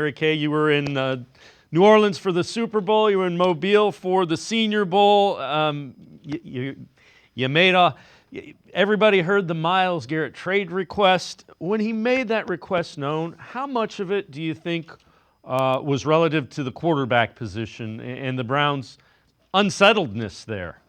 Mary Kay, you were in New Orleans for the Super Bowl. You were in Mobile for the Senior Bowl. You made a. Everybody heard the Myles Garrett trade request. When he made that request known, how much of it do you think was relative to the quarterback position and the Browns' unsettledness there?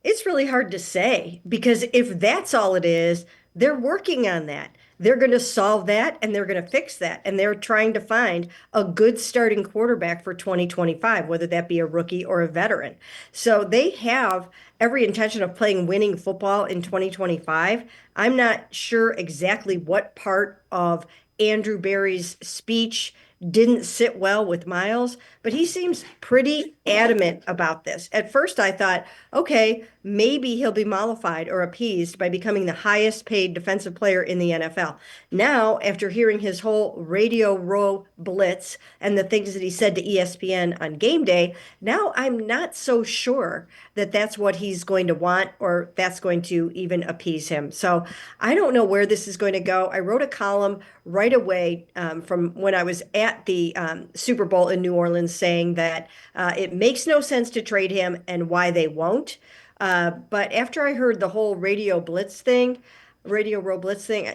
It's really hard to say because if that's all it is, they're working on that. They're going to solve that and they're going to fix that. And they're trying to find a good starting quarterback for 2025, whether that be a rookie or a veteran. So they have every intention of playing winning football in 2025. I'm not sure exactly what part of Andrew Berry's speech didn't sit well with Myles, but he seems pretty adamant about this. At first, I thought, okay, maybe he'll be mollified or appeased by becoming the highest paid defensive player in the NFL. Now, after hearing his whole Radio Row blitz and the things that he said to ESPN on game day, now I'm not so sure that that's what he's going to want or that's going to even appease him. So I don't know where this is going to go. I wrote a column right away from when I was at the Super Bowl in New Orleans saying that it makes no sense to trade him and why they won't. But after I heard the whole Radio Row Blitz thing,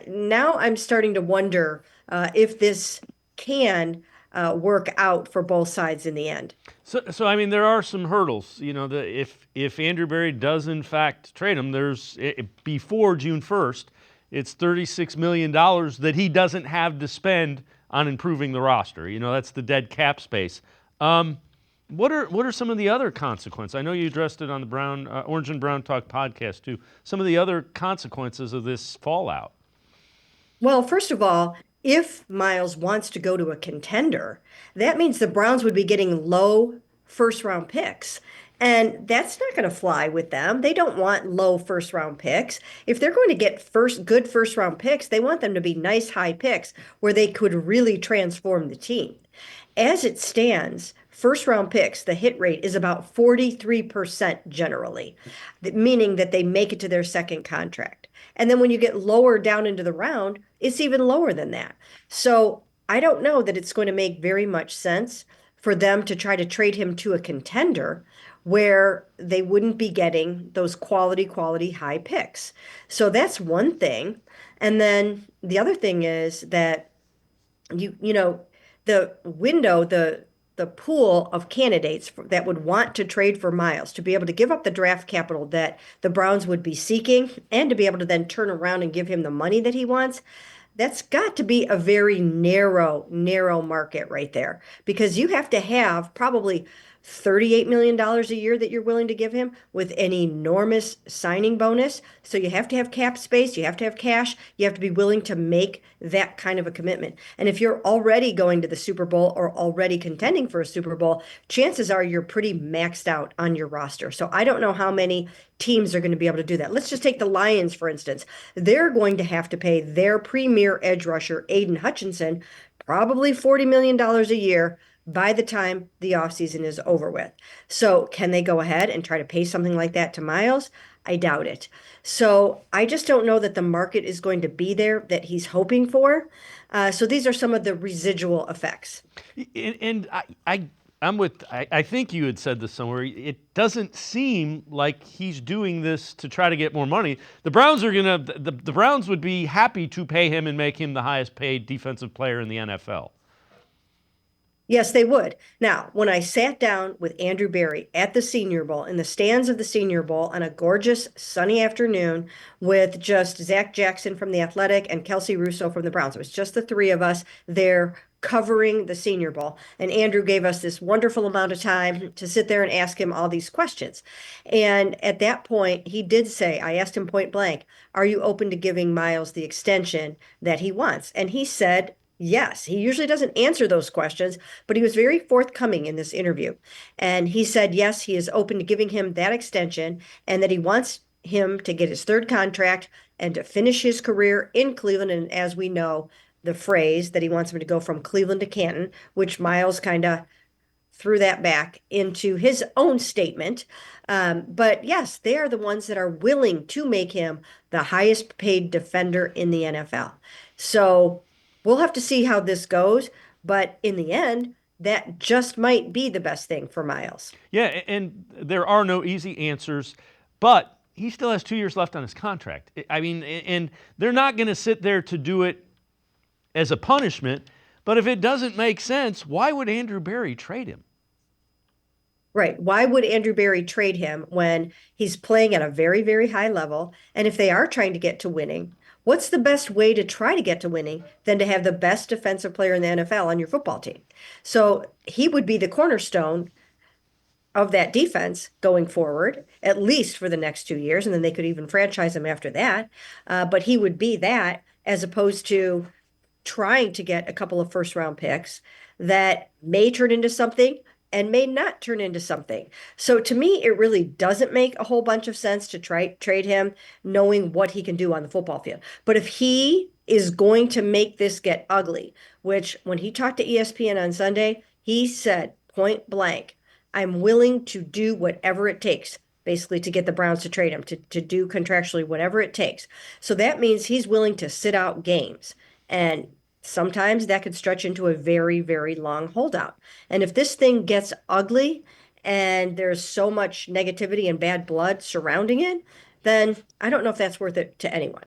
now I'm starting to wonder if this can work out for both sides in the end. So I mean, there are some hurdles. You know, if Andrew Berry does in fact trade him, before June 1st, it's $36 million that he doesn't have to spend on improving the roster. You know, that's the dead cap space. What are some of the other consequences? I know you addressed it on the Orange and Brown Talk podcast too. Some of the other consequences of this fallout. Well, first of all, if Myles wants to go to a contender, that means the Browns would be getting low first round picks. And that's not going to fly with them. They don't want low first round picks. If they're going to get good first round picks, they want them to be nice high picks where they could really transform the team. As it stands, first round picks, the hit rate is about 43% generally, meaning that they make it to their second contract. And then when you get lower down into the round, it's even lower than that. So I don't know that it's going to make very much sense for them to try to trade him to a contender where they wouldn't be getting those quality high picks. So that's one thing. And then the other thing is that you know the window the pool of candidates that would want to trade for Myles to be able to give up the draft capital that the Browns would be seeking and to be able to then turn around and give him the money that he wants. That's got to be a very narrow market right there because you have to have probably $38 million a year that you're willing to give him with an enormous signing bonus. So you have to have cap space, you have to have cash, you have to be willing to make that kind of a commitment. And if you're already going to the Super Bowl or already contending for a Super Bowl, chances are you're pretty maxed out on your roster. So I don't know how many teams are going to be able to do that. Let's just take the Lions, for instance. They're going to have to pay their premier edge rusher, Aiden Hutchinson, probably $40 million a year by the time the offseason is over with. So can they go ahead and try to pay something like that to Myles? I doubt it. So I just don't know that the market is going to be there that he's hoping for. So these are some of the residual effects. And I think you had said this somewhere. It doesn't seem like he's doing this to try to get more money. The Browns would be happy to pay him and make him the highest paid defensive player in the NFL. Yes, they would. Now, when I sat down with Andrew Berry at the Senior Bowl, in the stands of the Senior Bowl on a gorgeous sunny afternoon with just Zach Jackson from The Athletic and Kelsey Russo from the Browns, it was just the three of us there covering the Senior Bowl. And Andrew gave us this wonderful amount of time to sit there and ask him all these questions. And at that point, he did say, I asked him point blank, are you open to giving Myles the extension that he wants? And he said, yes. He usually doesn't answer those questions, but he was very forthcoming in this interview. And he said, yes, he is open to giving him that extension and that he wants him to get his third contract and to finish his career in Cleveland. And as we know, the phrase that he wants him to go from Cleveland to Canton, which Myles kind of threw that back into his own statement. But yes, they are the ones that are willing to make him the highest paid defender in the NFL. So we'll have to see how this goes. But in the end, that just might be the best thing for Myles. Yeah, and there are no easy answers, but he still has 2 years left on his contract. I mean, and they're not going to sit there to do it as a punishment. But if it doesn't make sense, why would Andrew Berry trade him? Right. Why would Andrew Berry trade him when he's playing at a very, very high level? And if they are trying to get to winning, what's the best way to try to get to winning than to have the best defensive player in the NFL on your football team? So he would be the cornerstone of that defense going forward, at least for the next 2 years. And then they could even franchise him after that. But he would be that as opposed to trying to get a couple of first round picks that may turn into something and may not turn into something. So to me, it really doesn't make a whole bunch of sense to trade him knowing what he can do on the football field. But if he is going to make this get ugly, which when he talked to ESPN on Sunday, he said point blank, I'm willing to do whatever it takes, basically, to get the Browns to trade him, to do contractually whatever it takes. So that means he's willing to sit out games. And sometimes that could stretch into a very, very long holdout. And if this thing gets ugly and there's so much negativity and bad blood surrounding it, then I don't know if that's worth it to anyone.